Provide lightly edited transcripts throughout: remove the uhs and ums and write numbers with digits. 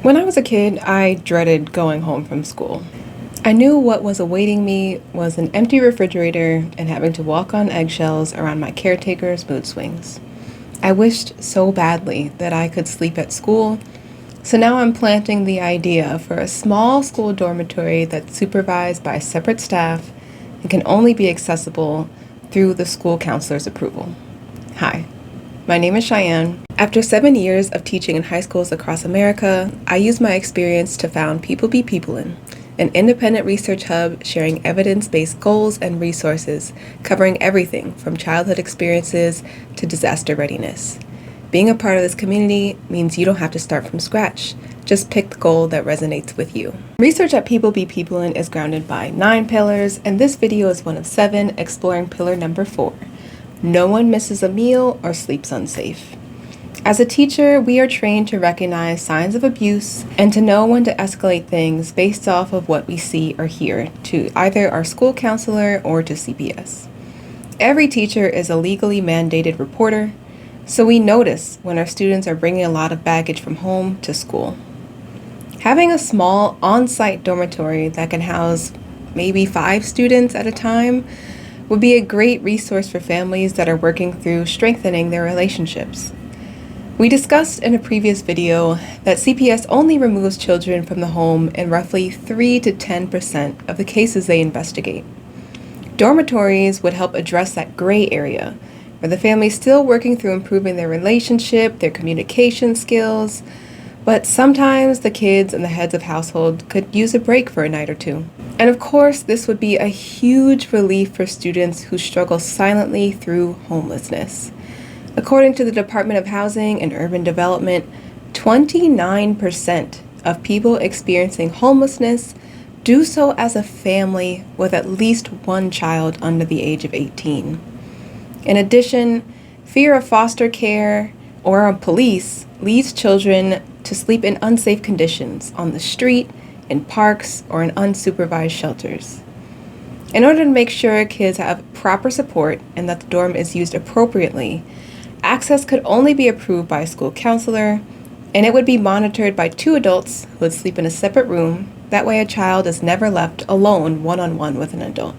When I was a kid, I dreaded going home from school. I knew what was awaiting me was an empty refrigerator and having to walk on eggshells around my caretaker's mood swings. I wished so badly that I could sleep at school, so now I'm planting the idea for a small school dormitory that's supervised by separate staff and can only be accessible through the school counselor's approval. Hi, my name is Cheyenne. After 7 years of teaching in high schools across America, I used my experience to found Peoplin, an independent research hub sharing evidence-based goals and resources covering everything from childhood experiences to disaster readiness. Being a part of this community means you don't have to start from scratch. Just pick the goal that resonates with you. Research at Peoplin is grounded by 9 pillars, and this video is one of 7 exploring pillar number 4. No one misses a meal or sleeps unsafe. As a teacher, we are trained to recognize signs of abuse and to know when to escalate things based off of what we see or hear to either our school counselor or to CPS. Every teacher is a legally mandated reporter, so we notice when our students are bringing a lot of baggage from home to school. Having a small on-site dormitory that can house maybe 5 students at a time would be a great resource for families that are working through strengthening their relationships. We discussed in a previous video that CPS only removes children from the home in roughly 3 to 10% of the cases they investigate. Dormitories would help address that gray area, where the family's still working through improving their relationship, their communication skills, but sometimes the kids and the heads of household could use a break for a night or two. And of course, this would be a huge relief for students who struggle silently through homelessness. According to the Department of Housing and Urban Development, 29% of people experiencing homelessness do so as a family with at least one child under the age of 18. In addition, fear of foster care or of police leads children to sleep in unsafe conditions on the street, in parks, or in unsupervised shelters. In order to make sure kids have proper support and that the dorm is used appropriately, access could only be approved by a school counselor, and it would be monitored by 2 adults who would sleep in a separate room. That way a child is never left alone one-on-one with an adult.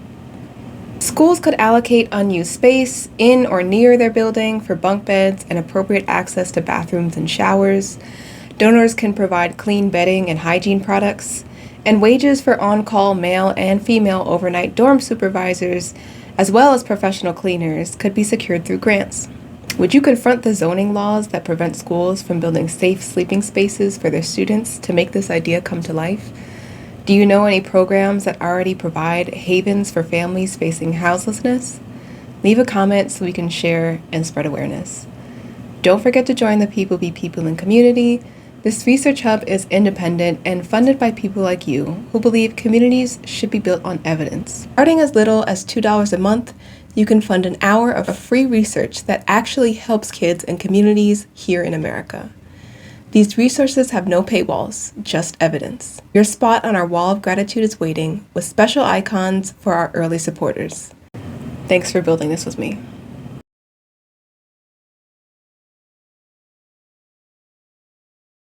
Schools could allocate unused space in or near their building for bunk beds and appropriate access to bathrooms and showers. Donors can provide clean bedding and hygiene products, and wages for on-call male and female overnight dorm supervisors, as well as professional cleaners, could be secured through grants. Would you confront the zoning laws that prevent schools from building safe sleeping spaces for their students to make this idea come to life? Do you know any programs that already provide havens for families facing houselessness? Leave a comment so we can share and spread awareness. Don't forget to join the Peoplin community. This research hub is independent and funded by people like you who believe communities should be built on evidence. Starting as little as $2 a month, you can fund an hour of a free research that actually helps kids and communities here in America. These resources have no paywalls, just evidence. Your spot on our wall of gratitude is waiting, with special icons for our early supporters. Thanks for building this with me.